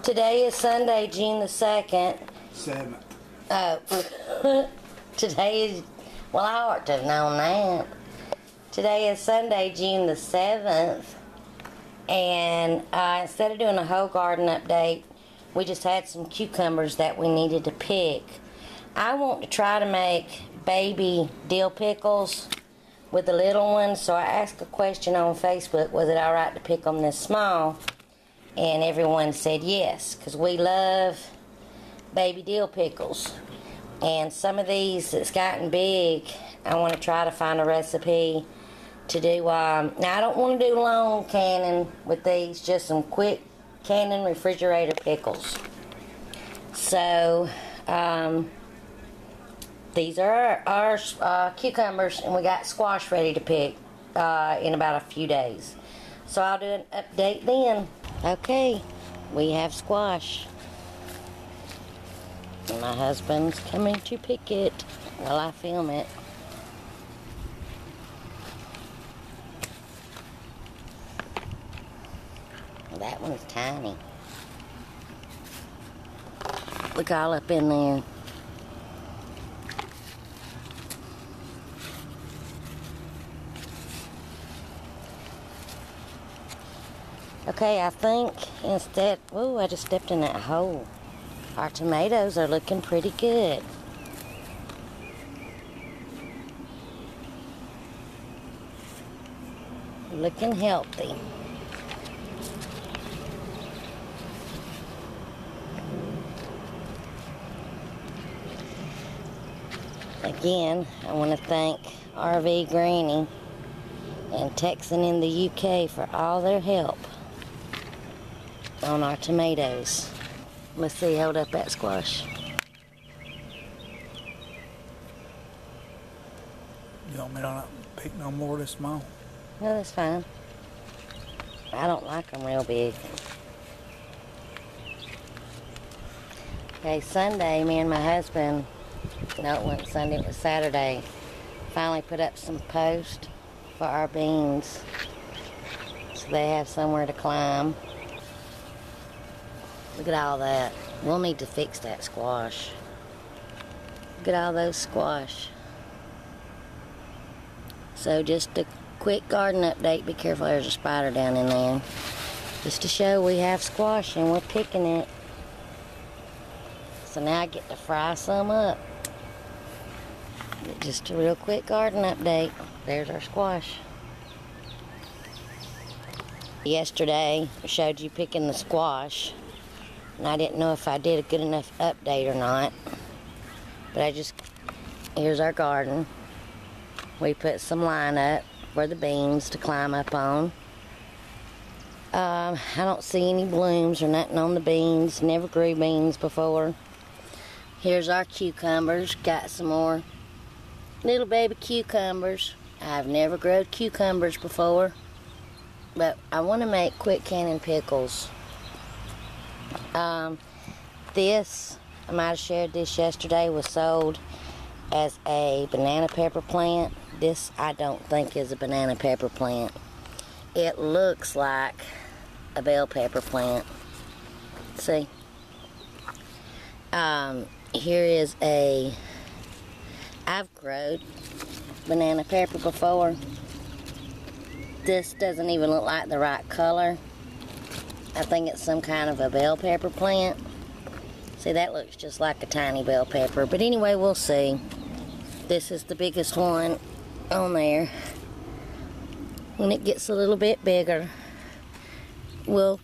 Today is Sunday, June the 2nd. 7th. Oh. Today is, well, I ought to have known that. Today is Sunday, June the 7th. And instead of doing a whole garden update, we just had some cucumbers that we needed to pick. I want to try to make baby dill pickles with the little ones, so I asked a question on Facebook, was it alright to pick them this small? And everyone said yes, because we love baby dill pickles. And some of these that's gotten big, I want to try to find a recipe to do. Now I don't want to do long canning with these, just some quick canning refrigerator pickles. So these are our cucumbers, and we got squash ready to pick in about a few days. So I'll do an update then. Okay, we have squash. And my husband's coming to pick it while I film it. That one's tiny. Look all up in there. Okay, I think instead, ooh, I just stepped in that hole. Our tomatoes are looking pretty good. Looking healthy. Again, I want to thank RV Granny and Texan in the UK for all their help on our tomatoes. Let's see, hold up that squash. You want me to not pick no more this small? No, that's fine. I don't like them real big. Okay, Sunday, me and my husband, no, it wasn't Sunday, it was Saturday, finally put up some posts for our beans so they have somewhere to climb. Look at all that. We'll need to fix that squash. Look at all those squash. So just a quick garden update. Be careful, there's a spider down in there. Just to show we have squash and we're picking it. So now I get to fry some up. Just a real quick garden update. There's our squash. Yesterday I showed you picking the squash. And I didn't know if I did a good enough update or not. But here's our garden. We put some line up for the beans to climb up on. I don't see any blooms or nothing on the beans. Never grew beans before. Here's our cucumbers. Got some more little baby cucumbers. I've never grown cucumbers before. But I want to make quick canning pickles. This, I might have shared this yesterday, was sold as a banana pepper plant. This I don't think is a banana pepper plant. It looks like a bell pepper plant. See? Here is I've grown banana pepper before. This doesn't even look like the right color. I think it's some kind of a bell pepper plant. See, that looks just like a tiny bell pepper. But anyway, we'll see. This is the biggest one on there. When it gets a little bit bigger, we'll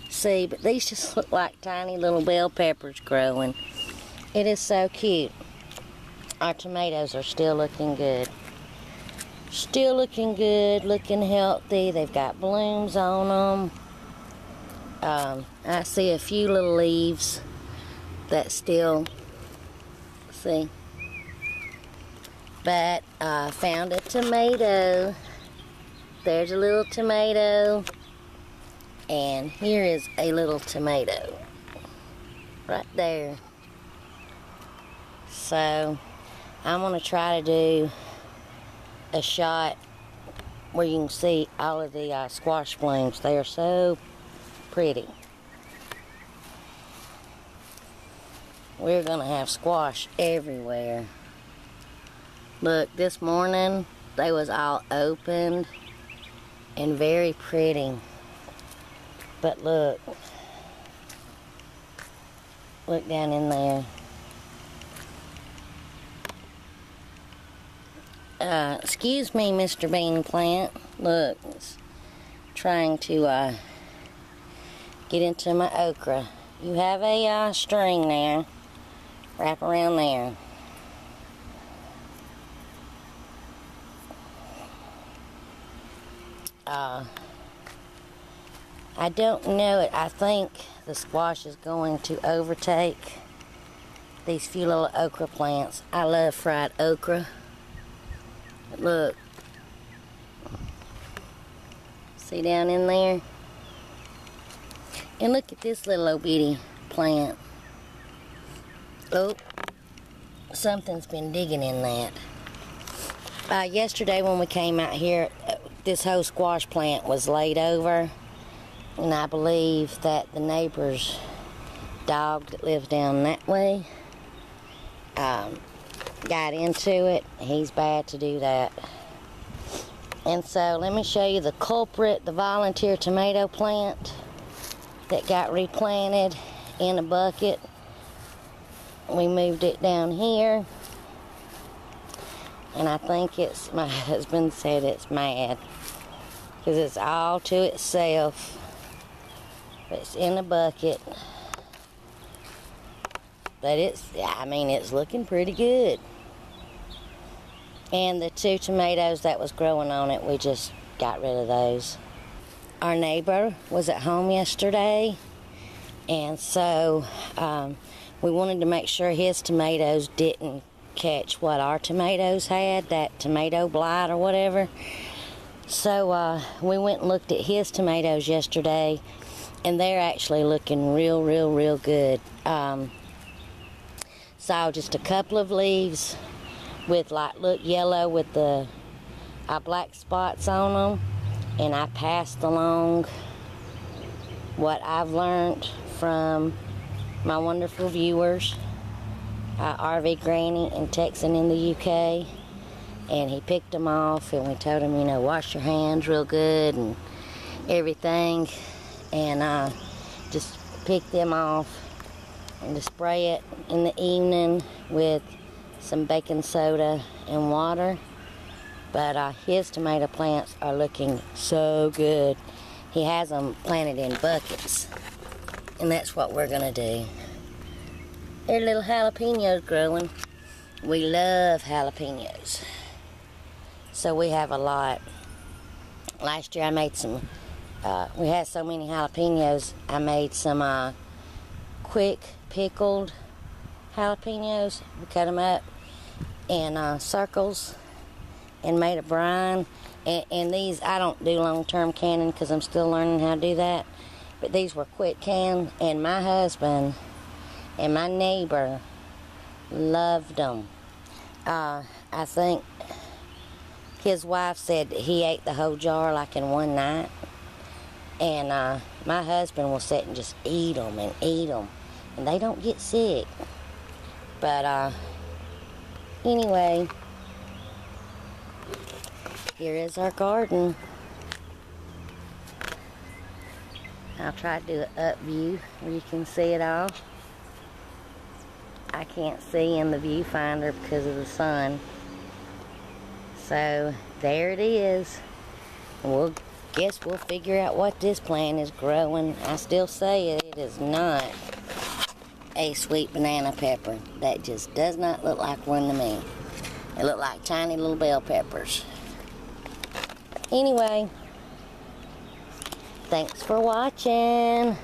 see. But these just look like tiny little bell peppers growing. It is so cute. Our tomatoes are still looking good. Still looking good, looking healthy. They've got blooms on them. I see a few little leaves that still, see. But I found a tomato. There's a little tomato. And here is a little tomato. Right there. So, I'm going to try to do a shot where you can see all of the squash blooms. They are so pretty. we're gonna have squash everywhere. Look, this morning they was all opened and very pretty. But look down in there. Excuse me, Mr. Bean Plant. Look, it's trying to get into my okra. You have a string there. Wrap around there. I don't know it. I think the squash is going to overtake these few little okra plants. I love fried okra. But look. See down in there? And look at this little old bitty plant. Oh, something's been digging in that. Yesterday when we came out here, this whole squash plant was laid over, and I believe that the neighbor's dog that lives down that way got into it. He's bad to do that. And so let me show you the culprit, the volunteer tomato plant that got replanted in a bucket. We moved it down here, and I think my husband said it's mad because it's all to itself. It's in a bucket, but it's looking pretty good. And the 2 tomatoes that was growing on it, we just got rid of those. Our neighbor was at home yesterday, and so we wanted to make sure his tomatoes didn't catch what our tomatoes had, that tomato blight or whatever. So we went and looked at his tomatoes yesterday, and they're actually looking real good. Saw just a couple of leaves with look yellow with the black spots on them, and I passed along what I've learned from my wonderful viewers, RV Granny and Texan in the UK, and he picked them off, and we told him, wash your hands real good and everything, and just pick them off and to spray it in the evening with some baking soda and water. But his tomato plants are looking so good. He has them planted in buckets, and that's what we're gonna do. There are little jalapenos growing. We love jalapenos, so we have a lot. Last year I made some, we had so many jalapenos, I made some quick pickled jalapenos. We cut them up in circles and made a brine. And these, I don't do long-term canning because I'm still learning how to do that. But these were quick canned, and my husband and my neighbor loved them. I think his wife said that he ate the whole jar like in one night. And my husband will sit and just eat them and eat them. And they don't get sick. But anyway, here is our garden. I'll try to do an up view where you can see it all. I can't see in the viewfinder because of the sun. So there it is. We'll figure out what this plant is growing. I still say it is not a sweet banana pepper. That just does not look like one to me. They look like tiny little bell peppers. Anyway, thanks for watching.